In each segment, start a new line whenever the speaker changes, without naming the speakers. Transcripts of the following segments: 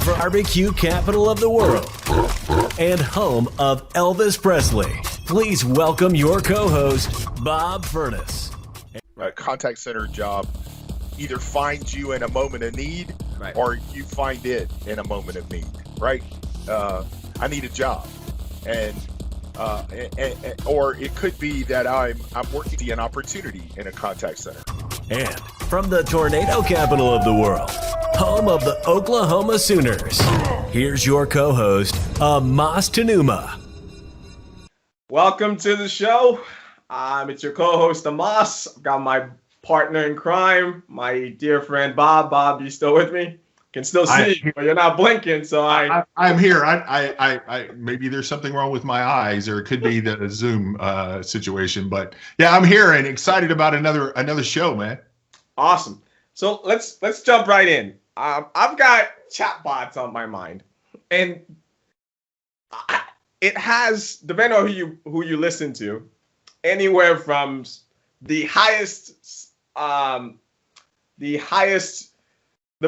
barbecue capital of the world and home of Elvis Presley. Please welcome your co-host, Bob Furness.
A contact center job either finds you in a moment of need,
right,
or you find it in a moment of need, right? I need a job, and or it could be that I'm working an opportunity in a contact center.
And from the tornado capital of the world, home of the Oklahoma Sooners, here's your co-host, Amos Tanuma.
Welcome to the show. It's your co-host, Amos. I've got my partner in crime, my dear friend, Bob. Bob, you still with me? Can still see you, but you're not blinking, so
I'm here. I maybe there's something wrong with my eyes, or it could be the Zoom situation. But yeah, I'm here and excited about another show, man.
Awesome. So let's jump right in. I've got chatbots on my mind, and it has, depending on who you listen to, anywhere from the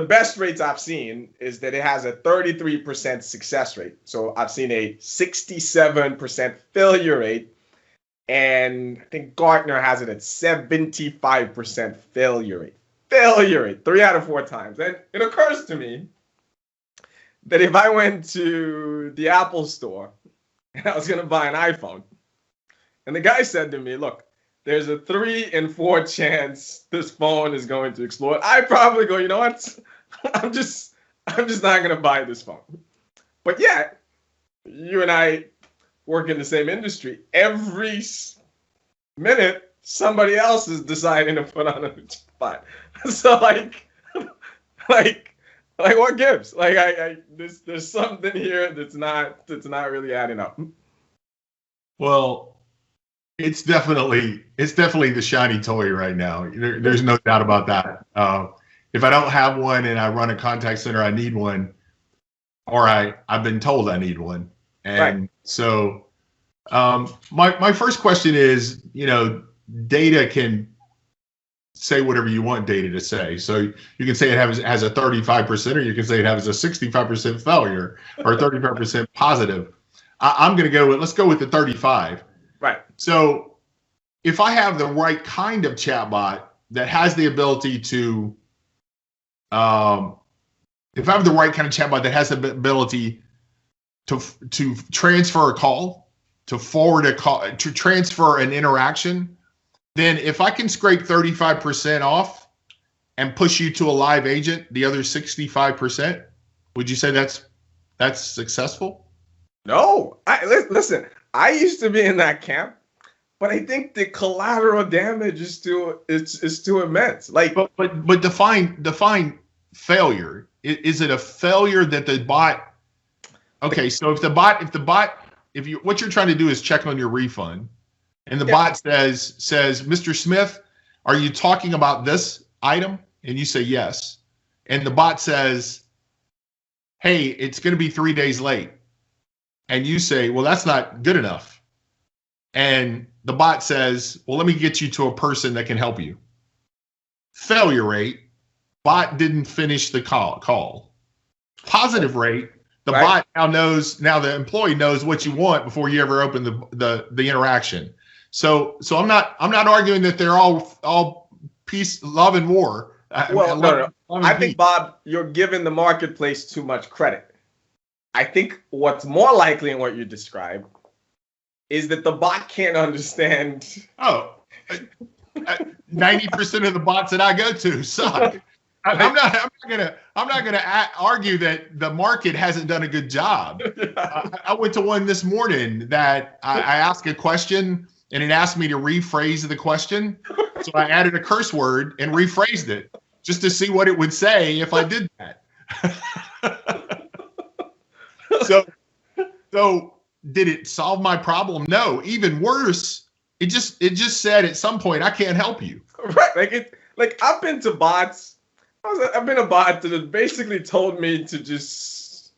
best rates I've seen is that it has a 33% success rate. So I've seen a 67% failure rate, and I think Gartner has it at 75% failure rate. 3 out of 4 times. And it occurs to me that if I went to the Apple store and I was going to buy an iPhone, and the guy said to me, look, there's a 3 in 4 chance this phone is going to explode, I'd probably go, you know what? I'm just not going to buy this phone. But yet, you and I work in the same industry. Every minute, somebody else is deciding to put on a chatbot. So like what gives? Like there's something here that's not really adding up.
Well, it's definitely the shiny toy right now. There's no doubt about that. If I don't have one and I run a contact center, I need one, or I've been told I need one. And
right.
So my first question is, data can say whatever you want data to say. So you can say it has a 35%, or you can say it has a 65% failure, or 35% positive. I'm going to let's go with the 35.
Right.
So if I have the right kind of chatbot that has the ability to, if I have the right kind of chatbot that has the ability to transfer a call, to forward a call, to transfer an interaction, then if I can scrape 35% off and push you to a live agent, the other 65%, would you say that's successful?
No, listen. I used to be in that camp, but I think the collateral damage is too immense. Like,
but define failure. Is it a failure that the bot? Okay, so if what you're trying to do is check on your refund, and the bot says, Mr. Smith, are you talking about this item? And you say yes, and the bot says, hey, it's going to be 3 days late. And you say, well, that's not good enough. And the bot says, well, let me get you to a person that can help you. Failure rate, bot didn't finish the call. Positive rate, the bot now the employee knows what you want before you ever open the interaction. So I'm not arguing that they're all peace, love, and war.
No. I think, Bob, you're giving the marketplace too much credit. I think what's more likely in what you described is that the bot can't understand.
90% of the bots that I go to suck. I'm not gonna argue that the market hasn't done a good job. I went to one this morning that I asked a question and it asked me to rephrase the question, so I added a curse word and rephrased it just to see what it would say if I did that. So did it solve my problem? No. Even worse, it just said at some point, I can't help you.
Right. Like I've been to bots. I've been a bot that has basically told me to just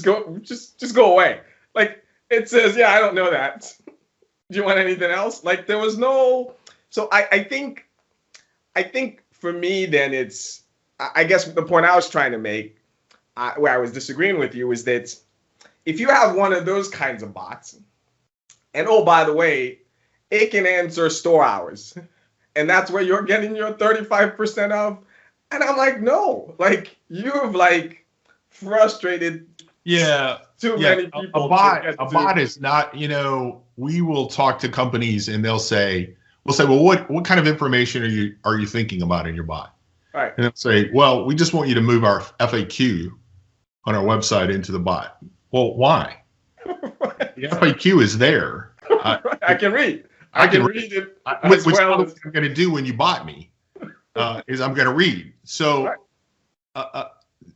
go away. Like it says, yeah, I don't know that. Do you want anything else? Like there was no. So I think for me then I guess the point I was trying to make where I was disagreeing with you is that if you have one of those kinds of bots, and oh, by the way, it can answer store hours, and that's where you're getting your 35% of. And I'm like, no, like you've like frustrated too many people.
A bot is not, we will talk to companies and we'll say, well, what kind of information are you thinking about in your bot?
Right.
And they'll say, well, we just want you to move our FAQ on our website into the bot. Well, why? The FAQ is there.
I can read. I can read it.
Which well what I'm going to do when you bot me is I'm going to read. So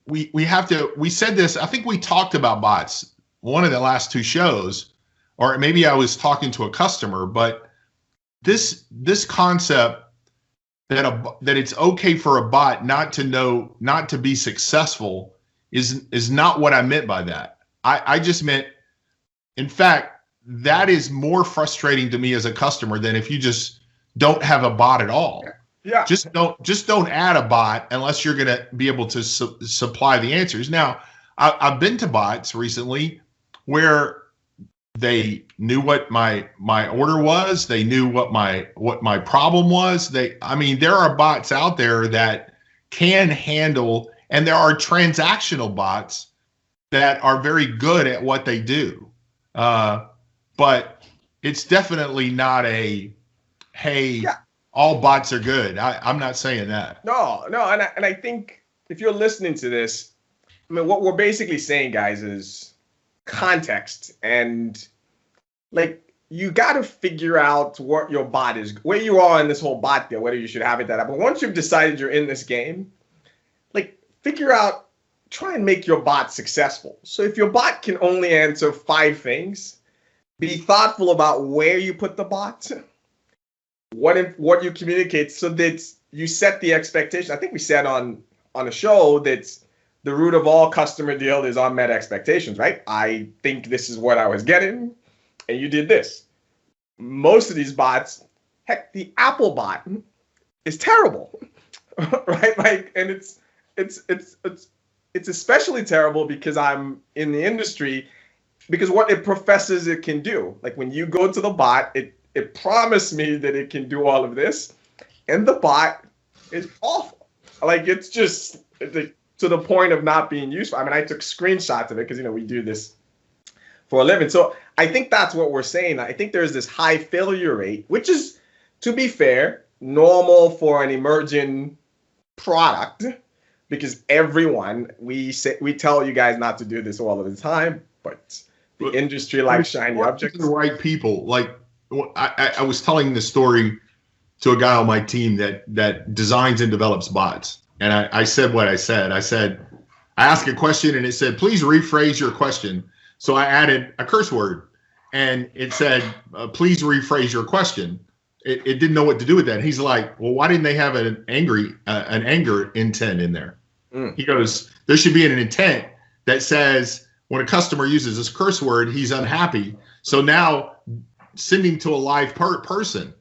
we have to. We said this. I think we talked about bots one of the last two shows, or maybe I was talking to a customer. But this concept that it's okay for a bot not to be successful is not what I meant by that. I just meant, in fact, that is more frustrating to me as a customer than if you just don't have a bot at all.
Yeah.
Just don't add a bot unless you're going to be able to supply the answers. Now, I've been to bots recently where they knew what my order was. They knew what my problem was. There are bots out there that can handle, and there are transactional bots that are very good at what they do. But it's definitely not all bots are good. I'm not saying that.
No, and I think if you're listening to this, what we're basically saying, guys, is context, and like you got to figure out what your bot is, where you are in this whole bot deal, whether you should have it that up. But once you've decided you're in this game, like figure out, try and make your bot successful. So if your bot can only answer 5 things, be thoughtful about where you put the bot, what you communicate, so that you set the expectation. I think we said on a show that the root of all customer deal is unmet expectations, right? I think this is what I was getting, and you did this. Most of these bots, heck, the Apple bot is terrible, right? Like, and it's especially terrible because I'm in the industry, because what it professes it can do. Like when you go to the bot, it promised me that it can do all of this, and the bot is awful. Like it's to the point of not being useful. I took screenshots of it because we do this for a living. So I think that's what we're saying. I think there's this high failure rate, which is, to be fair, normal for an emerging product, because we tell you guys not to do this all of the time, but the industry likes shiny objects.
The right people. Like I was telling the story to a guy on my team that designs and develops bots, and I said what I said. I said, I asked a question and it said, please rephrase your question. So I added a curse word, and it said, please rephrase your question. It didn't know what to do with that. He's like, well, why didn't they have an anger intent in there? He goes, there should be an intent that says when a customer uses this curse word, he's unhappy. So now send him to a live person.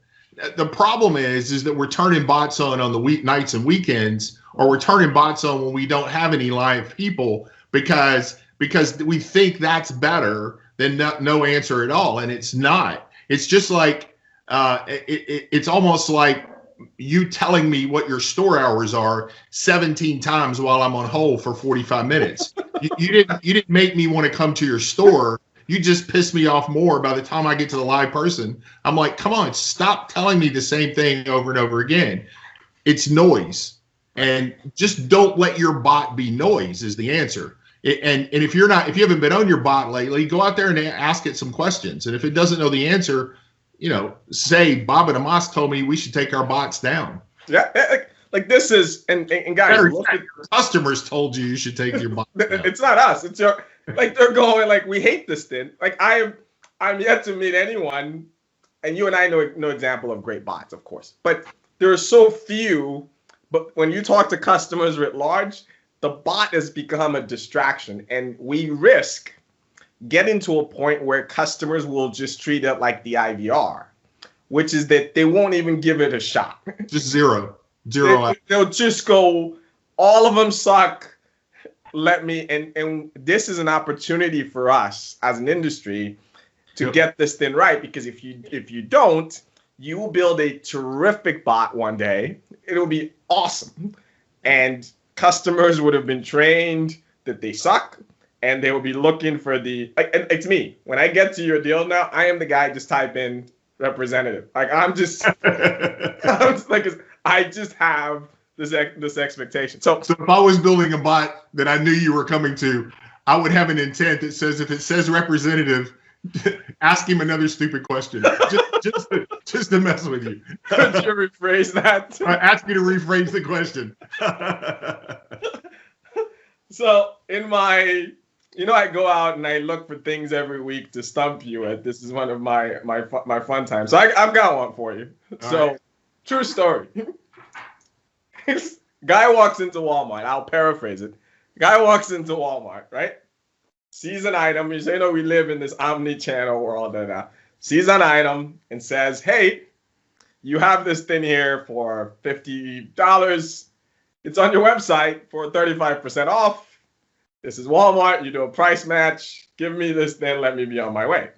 The problem is that we're turning bots on the weeknights and weekends, or we're turning bots on when we don't have any live people because we think that's better than no answer at all. And it's not. It's just like, it's almost like you telling me what your store hours are 17 times while I'm on hold for 45 minutes. You didn't make me want to come to your store. You just pissed me off more by the time I get to the live person. I'm like, come on, stop telling me the same thing over and over again. It's noise. And just don't let your bot be noise is the answer. And if you haven't been on your bot lately, go out there and ask it some questions. And if it doesn't know the answer, say Bob and Amos told me we should take our bots down.
Yeah, like this is and guys,
customers told you should take your bots down.
It's not us. It's your, like they're going like, we hate this thing. Like I'm yet to meet anyone, and you and I know no example of great bots, of course, but there are so few. But when you talk to customers writ large, the bot has become a distraction, and we risk getting to a point where customers will just treat it like the IVR, which is that they won't even give it a shot.
Just zero.
They'll just go, all of them suck. let me, and this is an opportunity for us as an industry to get this thing right, because if you don't, you will build a terrific bot one day. It'll be awesome. And customers would have been trained that they suck, and they will be looking for it's me. When I get to your deal now, I am the guy, just type in representative. Like I'm just like, I just have this expectation. So
if I was building a bot that I knew you were coming to, I would have an intent that says, if it says representative, ask him another stupid question, just to mess with you.
Could you rephrase that?
Ask me to rephrase the question.
So in my, I go out and I look for things every week to stump you at. This is one of my fun times. So I've got one for you. So true story. Guy walks into Walmart. I'll paraphrase it. Guy walks into Walmart, right? Sees an item. You say, we live in this omni-channel world. Sees an item and says, hey, you have this thing here for $50. It's on your website for 35% off. This is Walmart. You do a price match. Give me this thing. Let me be on my way.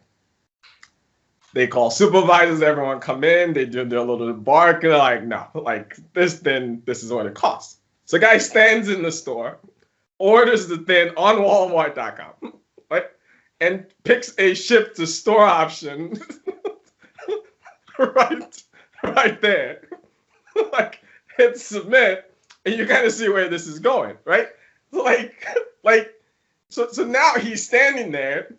They call supervisors. Everyone come in. They do their little bark. And they're like, no, like this thing, this is what it costs. So guy stands in the store, orders the thing on Walmart.com, right? And picks a ship to store option right there. Like hit submit, and you kind of see where this is going, right? So now he's standing there,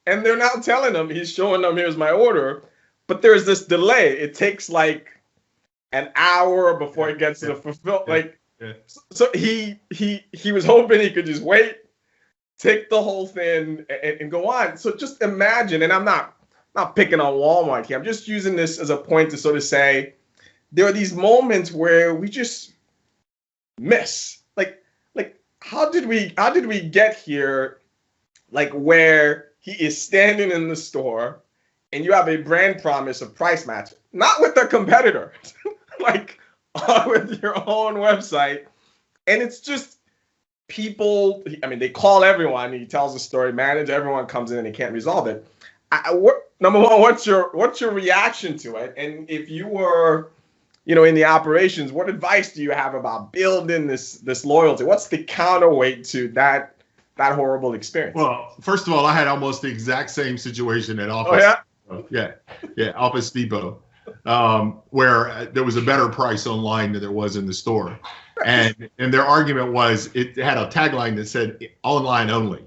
and they're now telling him, he's showing them, here's my order, but there's this delay. It takes like an hour before it gets to the fulfill. So he was hoping he could just wait, take the whole thing, and go on. So just imagine, and I'm not picking on Walmart here. I'm just using this as a point to sort of say there are these moments where we just miss. Like how did we get here? Like where he is standing in the store, and you have a brand promise of price match, not with a competitor, like with your own website. And it's just people, they call everyone, he tells a story, manager, everyone comes in and he can't resolve it. Number one, what's your reaction to it? And if you were, in the operations, what advice do you have about building this loyalty? What's the counterweight to that horrible experience?
Well, first of all, I had almost the exact same situation at Office.
Oh,
yeah? Yeah, Office Depot, where there was a better price online than there was in the store. And their argument was it had a tagline that said online only.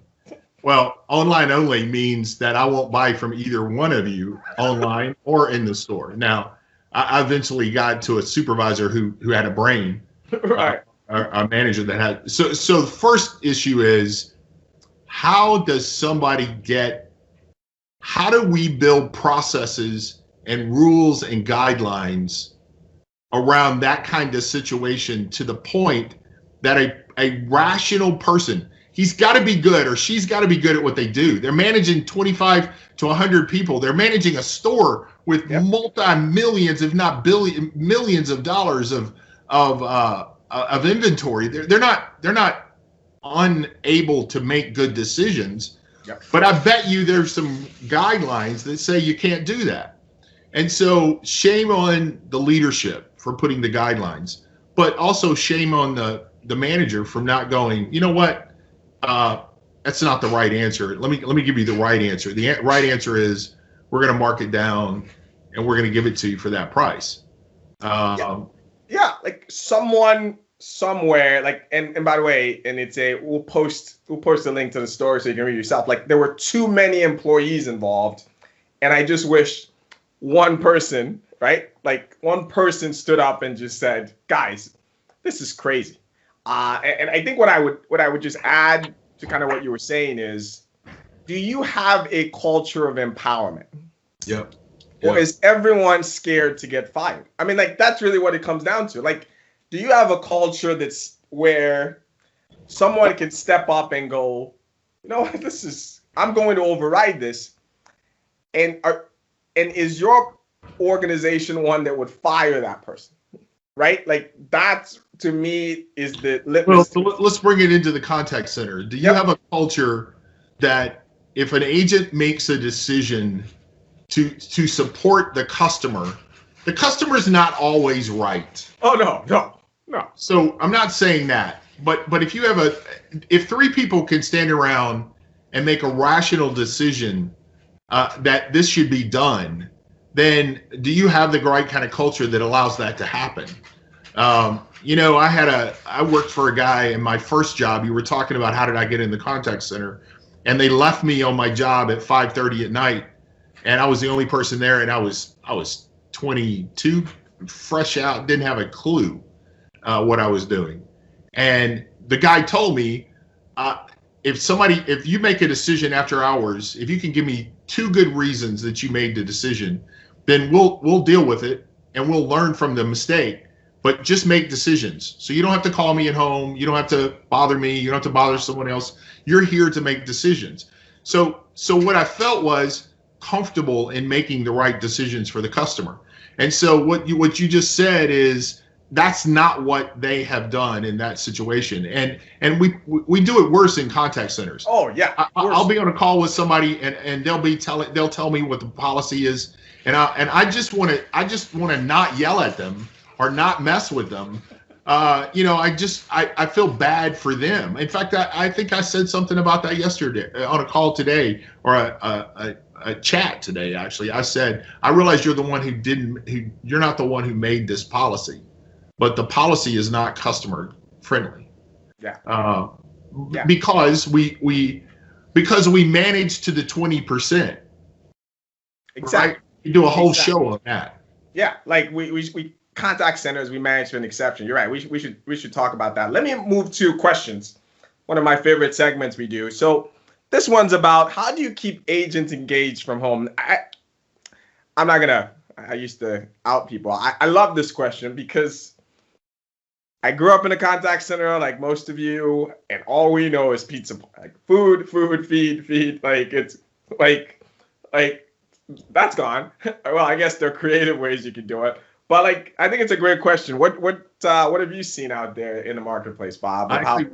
Well, online only means that I won't buy from either one of you online or in the store. Now, I eventually got to a supervisor who had a brain,
right?
A manager that had. So the first issue is, how do we build processes and rules and guidelines around that kind of situation to the point that a rational person, he's got to be good or she's got to be good at what they do. They're managing 25 to 100 people. They're managing a store with multi-millions, if not millions of dollars of inventory. They're not unable to make good decisions.
Yep.
But I bet you there's some guidelines that say you can't do that. And so shame on the leadership for putting the guidelines, but also shame on the manager from not going, you know what, that's not the right answer. Let me give you the right answer. The right answer is we're going to mark it down and we're going to give it to you for that price.
Yeah, like someone somewhere, like, and by the way, and we'll post a link to the story so you can read yourself. Like there were too many employees involved, and I just wish one person, right? Like one person stood up and just said, guys, this is crazy. And I think what I would just add to kind of what you were saying is, do you have a culture of empowerment?
Yep.
Or is everyone scared to get fired? Like that's really what it comes down to. Like, do you have a culture that's where someone can step up and go, you know what, I'm going to override this. And is your organization one that would fire that person? right? Like that to me is the
Well,
litmus.
so let's bring it into the contact center. Do you have a culture that if an agent makes a decision to support the customer's not always right.
Oh no.
So I'm not saying that, but if you have if three people can stand around and make a rational decision that this should be done, then do you have the right kind of culture that allows that to happen? I worked for a guy in my first job. You were talking about how did I get in the contact center, and they left me on my job at 5:30 at night, and I was the only person there, and I was 22, fresh out, didn't have a clue what I was doing. And the guy told me, if you make a decision after hours, if you can give me 2 good reasons that you made the decision, then we'll deal with it and we'll learn from the mistake. But just make decisions. So you don't have to call me at home. You don't have to bother me. You don't have to bother someone else. You're here to make decisions. So what I felt was comfortable in making the right decisions for the customer. And so what you just said is that's not what they have done in that situation. And we do it worse in contact centers.
Oh yeah.
I'll be on a call with somebody and they'll tell me what the policy is, and I just want to not yell at them or not mess with them. I feel bad for them. In fact, I think I said something about that yesterday on a call today, or a chat today. Actually, I said, I realize you're you're not the one who made this policy, but the policy is not customer friendly.
Yeah.
Because we manage to the 20%.
Exactly.
Right? We do a whole show on that.
Yeah, like we contact centers we manage to an exception. You're right. We should talk about that. Let me move to questions. One of my favorite segments we do. So this one's about how do you keep agents engaged from home? I used to out people. I love this question because I grew up in a contact center like most of you, and all we know is pizza, like food, feed. Like it's like that's gone. Well, I guess there are creative ways you could do it. But like, I think it's a great question. What have you seen out there in the marketplace, Bob?
I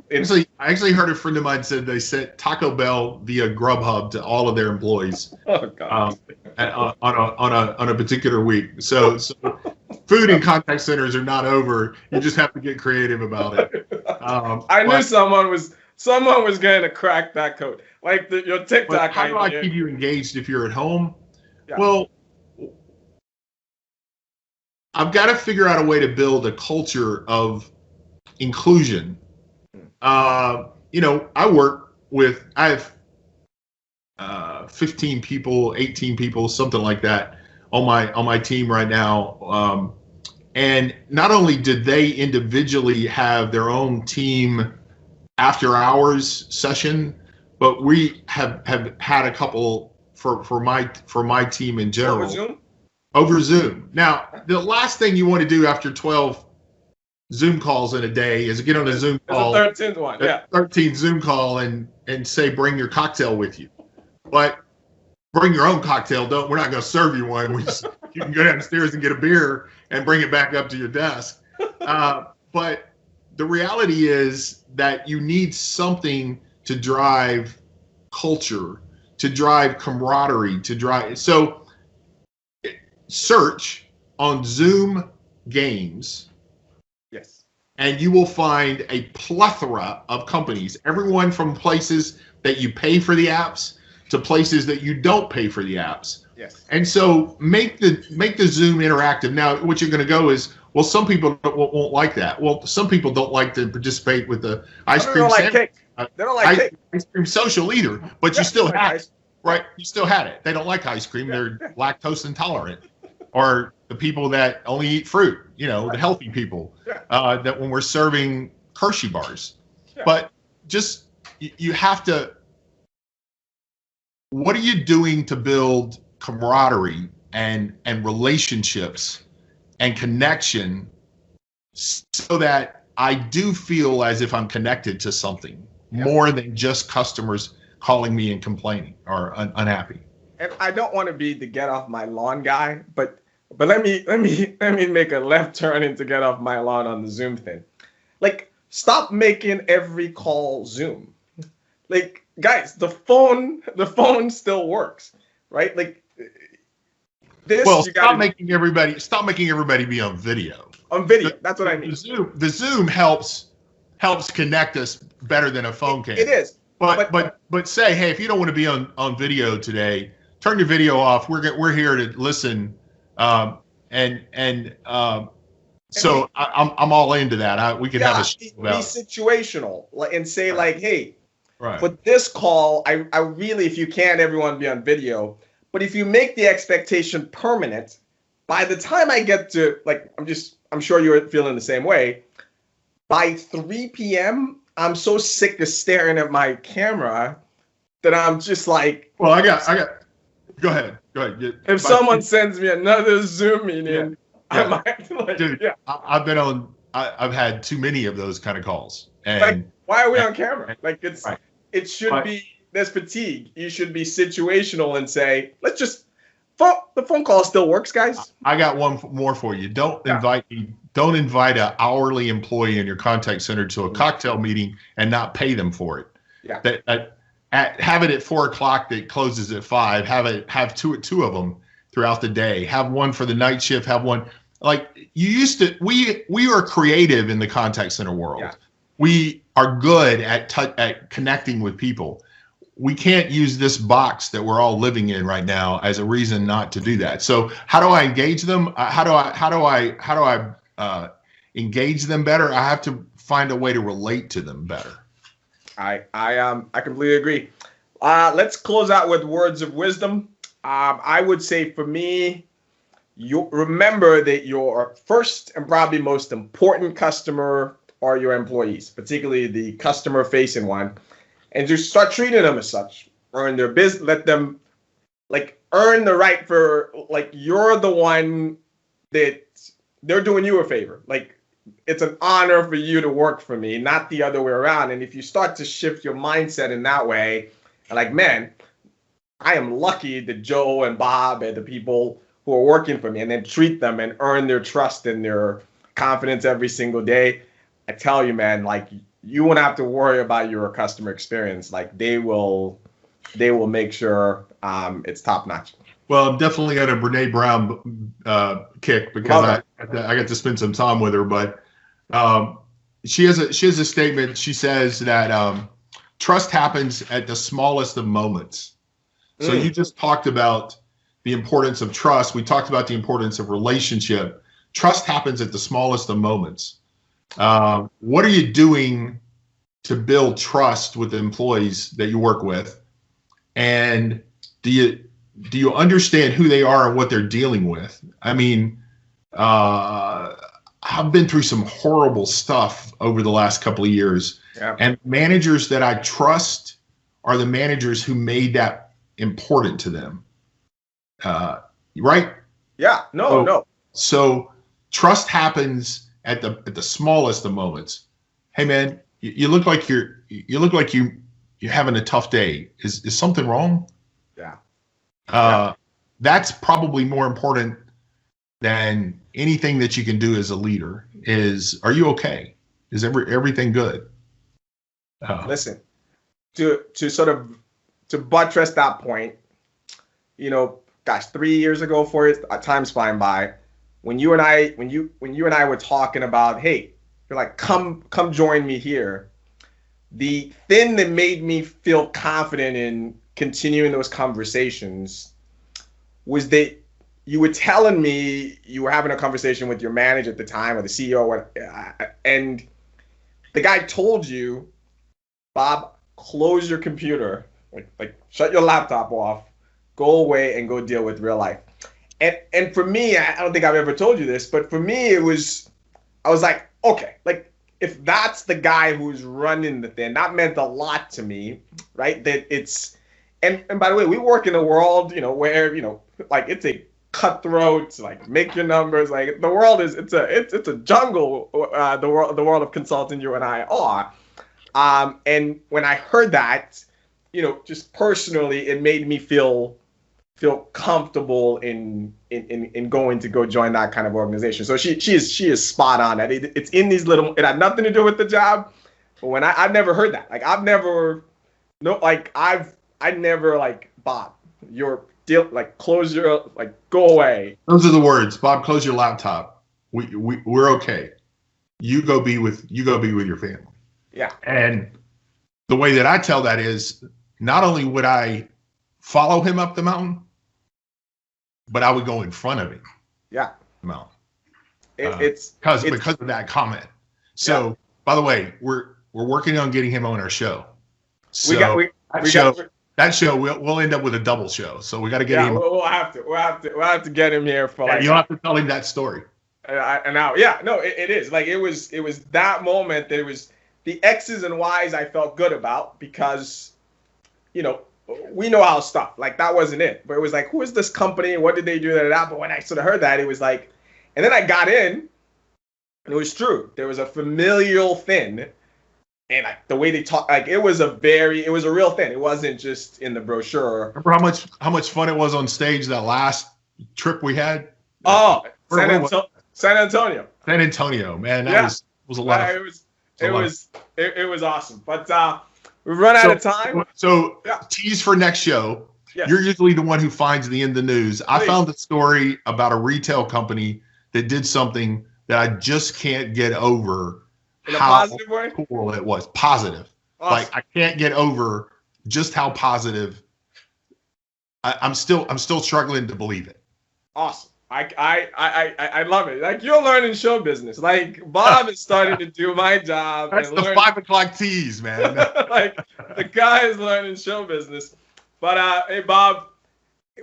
actually heard a friend of mine said they sent Taco Bell via Grubhub to all of their employees.
Oh God.
On a particular week. So food and contact centers are not over. You just have to get creative about it.
I knew someone was going to crack that code. Like your TikTok.
How do I keep you engaged if you're at home?
Yeah.
Well, I've got to figure out a way to build a culture of inclusion. I have 15 people, 18 people, something like that on my team right now. And not only did they individually have their own team after hours session, but we have had a couple for my team in general. Over Zoom. Now, the last thing you want to do after 12 Zoom calls in a day is get on a Zoom call.
The 13th one, yeah.
13th Zoom call and say bring your cocktail with you. But bring your own cocktail. We're not going to serve you one. You can go downstairs and get a beer and bring it back up to your desk. But the reality is that you need something to drive culture, to drive camaraderie, so search on Zoom games.
Yes.
And you will find a plethora of companies, everyone from places that you pay for the apps to places that you don't pay for the apps.
Yes.
And so make the Zoom interactive. Now, what you're going to go is, well, some people won't like that. Well, some people don't like to participate with the ice cream.
They don't like cake.
Ice cream social either, but you still had it, right? You still had it. They don't like ice cream. They're lactose intolerant. Or the people that only eat fruit, the healthy people, that when we're serving Hershey bars. Yeah. But just, you have to, what are you doing to build camaraderie and relationships and connection so that I do feel as if I'm connected to something more than just customers calling me and complaining or unhappy.
And I don't want to be the get off my lawn guy, but But let me make a left turn and to get off my lawn on the Zoom thing. Like, stop making every call Zoom. Like, guys, the phone still works, right? Like this,
Well,
you got
stop making everybody be on video.
on video. That's what I mean.
The Zoom helps connect us better than a phone can.
It is.
But say, hey, if you don't want to be on video today, turn your video off. We're here to listen. So I'm all into that. We can have a show
be
about
situational and say like, hey,
right.
for this call, I really, if you can, everyone be on video. But if you make the expectation permanent, by the time I get to like, I'm sure you're feeling the same way. By 3 p.m., I'm so sick of staring at my camera that I'm just like,
Well, I got. Go ahead.
if someone sends me another Zoom meeting, I might like,
dude.
yeah.
I've had too many of those kind of calls. And
Like, why are we on camera? Like,
Right.
it should be, there's fatigue. You should be situational and say, let's just, the phone call still works, guys.
I got one more for you. Don't invite an hourly employee in your contact center to a cocktail meeting and not pay them for it.
Yeah.
Have it at 4:00 that closes at 5. Have two of them throughout the day. Have one for the night shift. Have one like you used to. We are creative in the contact center world.
Yeah.
We are good at connecting with people. We can't use this box that we're all living in right now as a reason not to do that. So how do I engage them? How do I engage them better? I have to find a way to relate to them better.
I completely agree. Let's close out with words of wisdom. I would say for me, you remember that your first and probably most important customer are your employees, particularly the customer-facing one, and just start treating them as such. Earn their business. Let them like earn the right for like you're the one that they're doing you a favor. Like it's an honor for you to work for me, not the other way around. And if you start to shift your mindset in that way, like, man, I am lucky that Joe and Bob and the people who are working for me, and then treat them and earn their trust and their confidence every single day. I tell you, man, like you won't have to worry about your customer experience. Like they will make sure it's top notch.
Well, I'm definitely got a Brene Brown kick because I got to spend some time with her. But she has a statement. She says that trust happens at the smallest of moments. So you just talked about the importance of trust. We talked about the importance of relationship. Trust happens at the smallest of moments. What are you doing to build trust with the employees that you work with? And do you understand who they are and what they're dealing with? I mean, I've been through some horrible stuff over the last couple of years.
Yeah.
And managers that I trust are the managers who made that important to them. Right?
Yeah. No.
So trust happens at the smallest of moments. Hey man, you look like you're having a tough day. Is something wrong?
Yeah.
That's probably more important than anything that you can do as a leader. Are you okay? Is everything good?
Listen, to buttress that point, gosh, 3 years ago, 4 years, time's flying by. When you and I were talking about, hey, you're like, come join me here. The thing that made me feel confident in continuing those conversations was that you were telling me you were having a conversation with your manager at the time or the CEO, and the guy told you, Bob, close your computer, like shut your laptop off, go away and go deal with real life. And for me, I don't think I've ever told you this, but for me, I was like, okay, like if that's the guy who's running the thing, that meant a lot to me, right? That it's, and by the way, we work in a world, where, like it's a cutthroat, like make your numbers, like the world is, it's a jungle, the world of consulting you and I are. And when I heard that, just personally, it made me feel feel comfortable in going to go join that kind of organization. So she is spot on. That it's in these little. It had nothing to do with the job. But when I've never heard that. Like I've never, no, like I never like Bob. Your deal, like close your, like go away.
Those are the words, Bob. Close your laptop. We're okay. You go be with your family.
Yeah.
And the way that I tell that is, not only would I follow him up the mountain, but I would go in front of him.
Yeah.
The mountain.
It's
because of that comment. So, by the way, we're working on getting him on our show. So that show we'll end up with a double show. So we got to get him.
We'll have to get him here for like.
You'll have to tell him that story.
It is like it was that moment that it was the X's and Y's I felt good about because, we know how stuff like that wasn't it, but it was like, who is this company? What did they do? But when I sort of heard that, it was like, and then I got in, and it was true. There was a familial thing, and the way they talk, like it was a real thing. It wasn't just in the brochure.
Remember how much fun it was on stage that last trip we had?
Oh, San Antonio.
San Antonio, man, that was a lot.
It was awesome. But we've run out of time.
So tease for next show.
Yes.
You're usually the one who finds the in the news.
Please.
I found a story about a retail company that did something that I just can't get over.
In a positive way?
Cool it was. Positive.
Awesome.
Like I can't get over just how positive. I'm still struggling to believe it.
Awesome. I love it. Like you're learning show business. Like Bob is starting to do my job.
That's the 5 o'clock tease, man.
Like the guy is learning show business. But hey Bob,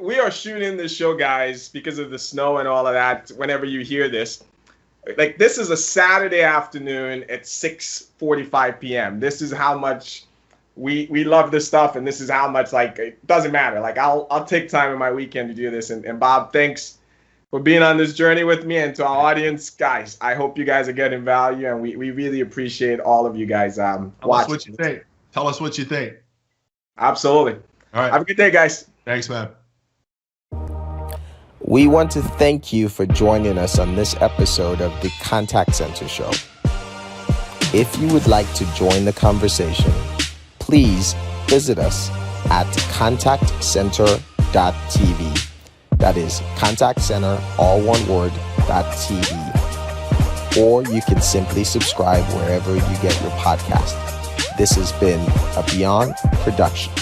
we are shooting this show, guys, because of the snow and all of that. Whenever you hear this, like this is a Saturday afternoon at 6:45 p.m. This is how much we love this stuff, and this is how much like it doesn't matter. Like I'll take time in my weekend to do this. And Bob, thanks for being on this journey with me, and to our audience, guys. I hope you guys are getting value, and we really appreciate all of you guys watching.
Tell us what you think. Tell us what you think.
Absolutely.
All right.
Have a good day, guys.
Thanks, man.
We want to thank you for joining us on this episode of the Contact Center Show. If you would like to join the conversation, please visit us at contactcenter.tv. That is Contact Center, all one word, .tv. Or you can simply subscribe wherever you get your podcast. This has been a Beyond production.